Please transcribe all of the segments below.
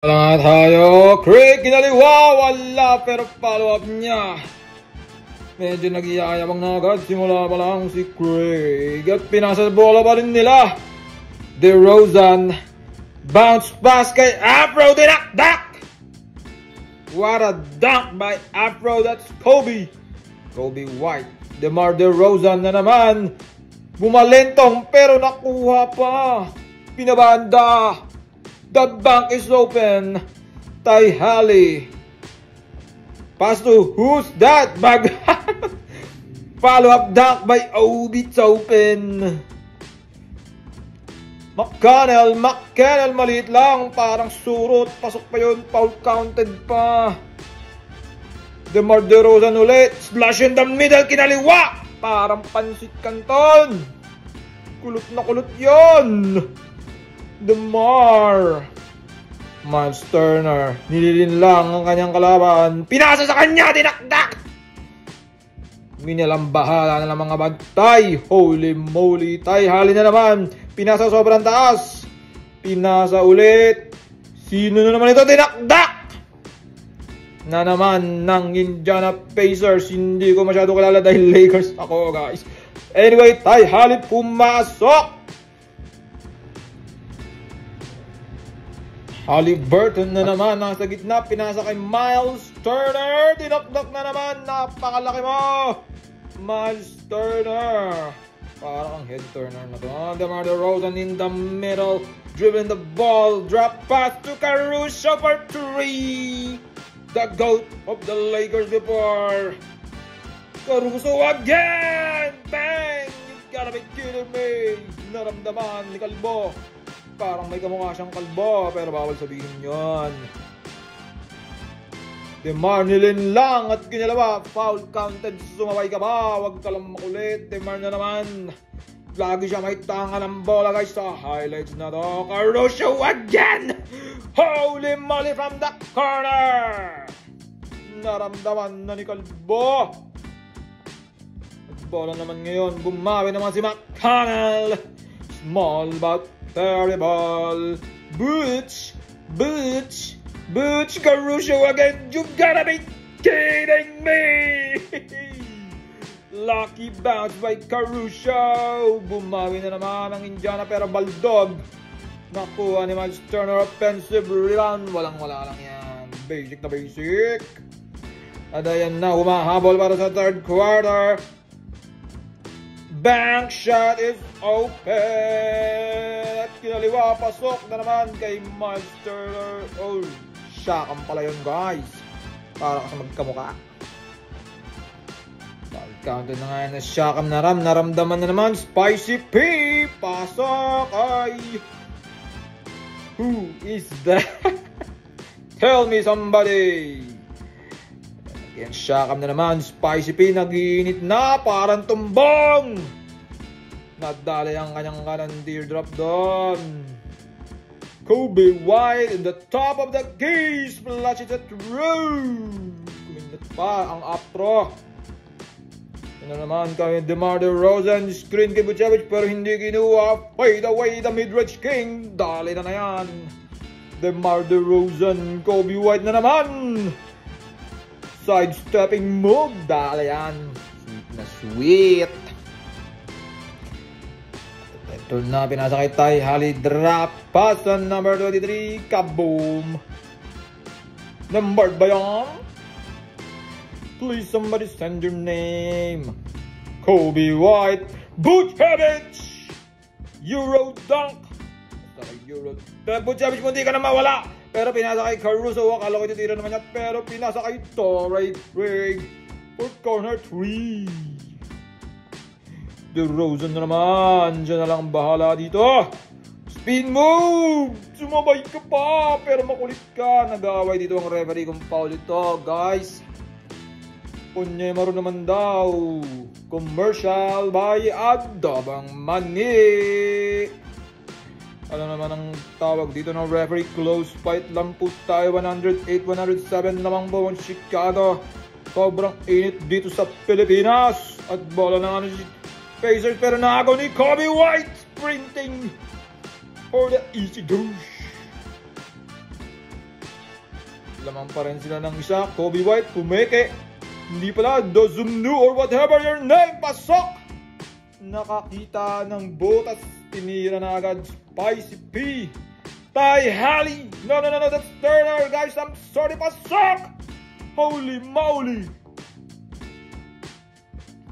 Wala tayo. Craig kinaliwa. Wala pero follow up niya. Medyo nag-iayabang na agad. Simula pa lang si Craig. At pinasa bola pa rin nila. DeRozan. Bounce pass kay Afro. Dinakdak. What a dunk by Afro. That's Kobe. Kobe White. DeMar DeRozan na naman. Bumalentong pero nakuha pa. Pinabanda. The bank is open. Ty Halley. Pass to who's that? Bag. Follow-up dunk by Obi Toppin. McConnell maliit lang. Parang surot. Pasok pa yun. Foul counted pa. DeMar DeRozan ulit. Splash in the middle. Kinaliwa. Parang pansit kanton. Kulot na kulot yun. DeMar. Miles Turner. Nililin lang ang kanyang kalaban. Pinasa sa kanya. Dinakdak. Minalambahala na ng mga bantay. Holy moly. Ty Halley na naman. Pinasa sobrang taas. Pinasa ulit. Sino na naman ito? Dinakdak. Na naman ng Indiana Pacers. Hindi ko masyado kilala dahil Lakers ako, guys. Anyway, Ty Halley pumasok. Haliburton na naman nasa gitna, pinasa kay Miles Turner. Dinakdak na naman, napakalaki mo. Miles Turner. Parang ang head turner na to. DeMar DeRozan in the middle, dribbling the ball, drop pass to Caruso for 3. The GOAT of the Lakers before. Caruso again! Bang! You gotta be kidding me! Naramdaman ni Kalbo. Parang may kamukha siyang kalbo, pero bawal sabihin yun. DeMar nilin lang at kinalawa. Foul counted. Sumabay ka ba? Huwag ka lang makulit. DeMar na naman. Lagi siya may tanga ng bola, guys. Sa highlights na to. Caruso again! Holy moly from the corner! Naramdaman na ni Kalbo. At bola naman ngayon. Bumawi naman si McConnell. Small but terrible. Butch Caruso again. You gotta be kidding me. Lucky bounce by Caruso. Bumawi na naman ang Indiana pero baldog. Nakuha ni Miles Turner. Offensive rebound. Walang-wala lang yan. Basic na basic. At ayan na, humahabol para sa third quarter. Bank shot is open. At kinaliwa, pasok na naman kay Miles Turner. Oh, shakam pala yun, guys. Para kasi magkamukha. Counted na nga yan na shakam na ram. Naramdaman na naman. Spicy P. Pasok ay... Who is that? Tell me somebody. Again, shakam na naman. Spicy P. Nag-iinit na. Parang tumbong. Nadali ang kanyang kanan teardrop doon. Kobe White in the top of the key. Splashes it through. Kumindat pa ang apro. Yan na naman kay DeMar DeRozan. Screen kay Vucevic pero hindi kinuha. Fade away the midrange king. Dali na yan. DeMar DeRozan. Kobe White na naman. Sidestepping move. Dali yan. Sweet na sweet. Ito na, pinasa kay Ty Halley. Drop pass on number 23. Kaboom. Numbered ba yan? Please somebody send your name. Kobe White. Vucevic. Euro dunk. Euro. Vucevic, hindi ka na mawala. Pero pinasa kay Caruso. Akala ko ititira naman niya. Pero pinasa kay Torrey Craig. For corner 3. DeRozan na naman. Diyan na lang bahala dito. Spin move. Sumabay ka pa. Pero makulit ka. Nag-aaway dito ang referee kung foul ito, guys. Punyemaro naman daw. Commercial by Adobang Mani. Ano naman ang tawag dito ng referee? Close fight lang po tayo. 108-107 lamang po ang Chicago. Sobrang init dito sa Pilipinas. At bola na nga si Pacers pero nakagaw ni Kobe White. Sprinting for the easy douche. Lamang pa rin sila ng isa. Kobe White, pumeke. Hindi pala, Dozumnu or whatever your name, pasok! Nakakita ng botas, tinira na agad Spicy P. Ty Halley! No, that's Turner, guys, I'm sorry, pasok! Holy moly!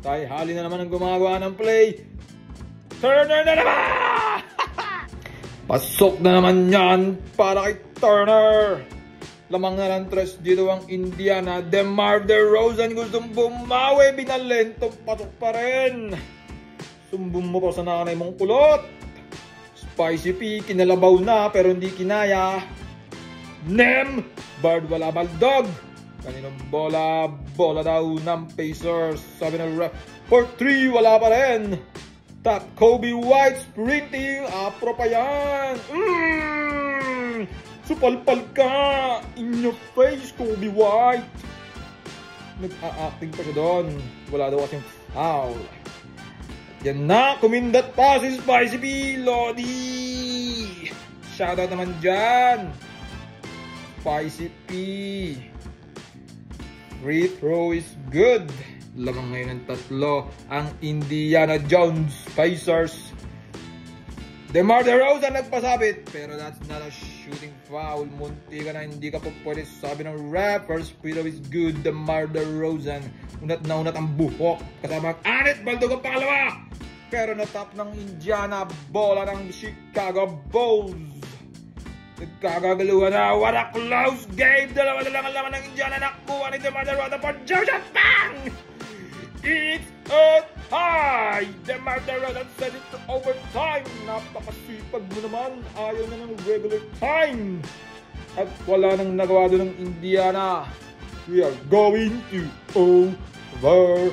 Ty Halley na naman ang gumagawa ng play. Turner na naman! Pasok na naman yan para kay Turner. Lamang na lang tres dito ang Indiana. DeMar DeRozan gustong bumawi. Binalentong pasok pa rin. Sumbong mo pa sa nanay mong kulot. Spicy P kinalabaw na pero hindi kinaya. Nem! Bird wala baldog. Kaninong bola? Bola daw ng Pacers. Sabi ng ref. For 3 wala pa rin. Top Kobe White sprinting. Apro pa yan. Supalpal ka! In your face, Kobe White! Nag-a-acting pa siya doon. Wala daw kasing foul. Yan na! Kumindat pa si Spicy P! Lodi! Shoutout naman dyan! Spicy P! Free throw is good! Lamang ngayon ng tatlo ang Indiana Jones Pacers. DeMar DeRozan nagpasabit, pero that's not a shooting foul. Munti ka na, hindi ka po pwede sabi ng ref. First free throw is good, DeMar DeRozan. Unat na unat ang buhok. Kasama ang anit, baldog ang pangalawa. Pero natap ng Indiana, bola ng Chicago Bulls. Nagkagagaluhan na, what a close game. Dalawa na lang ang laman ng Indiana. Nakuha ni DeMar DeRozan for Joseph Pang! It's a tie! DeMar DeRozan sent it to overtime. Napakasipag mo naman. Ayaw na ng regular time. At wala nang nagawa doon ng Indiana. We are going to overtime.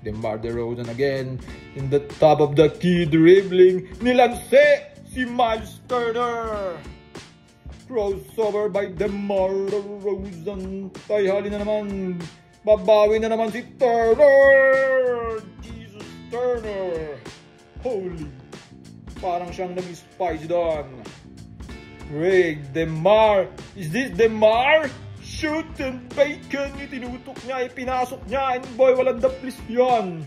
DeMar DeRozan again in the top of the key dribbling. Nilanse si Miles Turner. Crossover by DeMar DeRozan. Ty Halley na naman. Babawi na naman si Turner. Jesus Turner. Holy. Parang siyang nag-spice doon. Greg DeMar. Is this DeMar? Shoot and bacon. Itinutok niya. Ipinasok niya. And boy, walang daplis yan.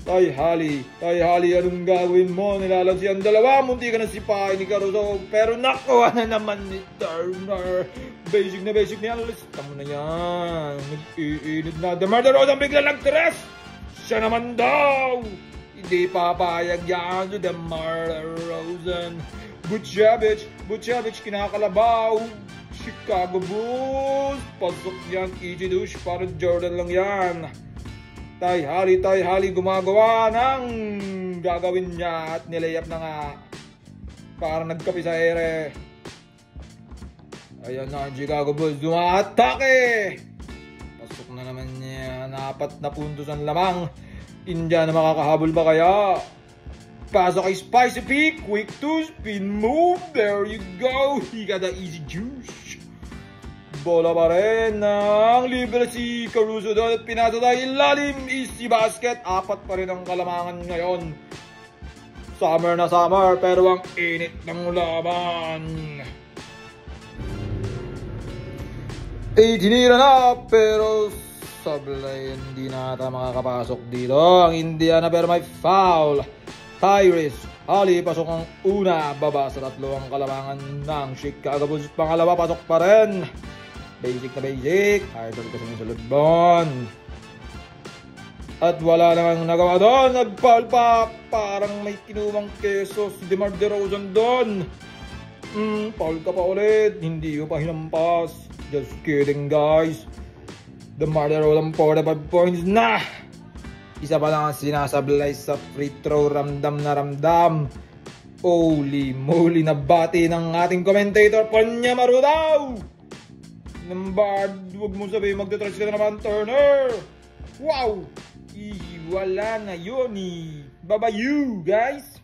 Ty Halley, anong gagawin mo? Nilalansi ang dalawa, munti ka na sipahin ni Caruso. Pero nakuha na naman ni Turner. Basic na yan. Lista mo na yan. Nag-iinit na. DeMar DeRozan bigla nag-tres. Siya naman daw. Hindi papayag yan si DeMar DeRozan. Butchevich kinakalabaw. Chicago Bulls. Pasok yan. Easy douche. Parang Jordan lang yan. Ty Halley gumagawa ng gagawin niya at nilayap na nga. Parang nagkapi sa ere. Ayan na, Chicago Bulls dumatake. Pasok na naman niya. 4 na puntos ang lamang. Indiana makakahabol ba kaya? Pasok kay Spicy P. Quick to spin move. There you go. He got the easy juice. Bola pa rin ng libre si Caruso doon at pinasa dahil ilalim. Easy basket. 4 pa rin ang kalamangan ngayon. Summer na summer pero ang init ng laban. Tinira na pero sablay hindi na ata makakapasok dito ang Indiana pero may foul. Tyrese Halley pasok ang una. Baba sa 3 ang kalamangan ng Chicago Bulls. Pangalawa pasok pa rin. Basic na basic. Idol kasi sa Lubon. At wala namang nagawa doon. Nag-foul pa. Parang may kinuwang keso si DeMar DeRozan doon. Foul ka pa ulit. Hindi ko pa hinampas. Just kidding guys. DeMar DeRozan 45 points na. Isa pa lang ang sinasablay sa free throw. Ramdam na ramdam. Holy moly na bati ng ating commentator. Panya Marudaw. Nambard, huwag mo sabihin magdetrouch ka na naman, Turner. Wow! Wala na yun eh. Bye-bye you guys!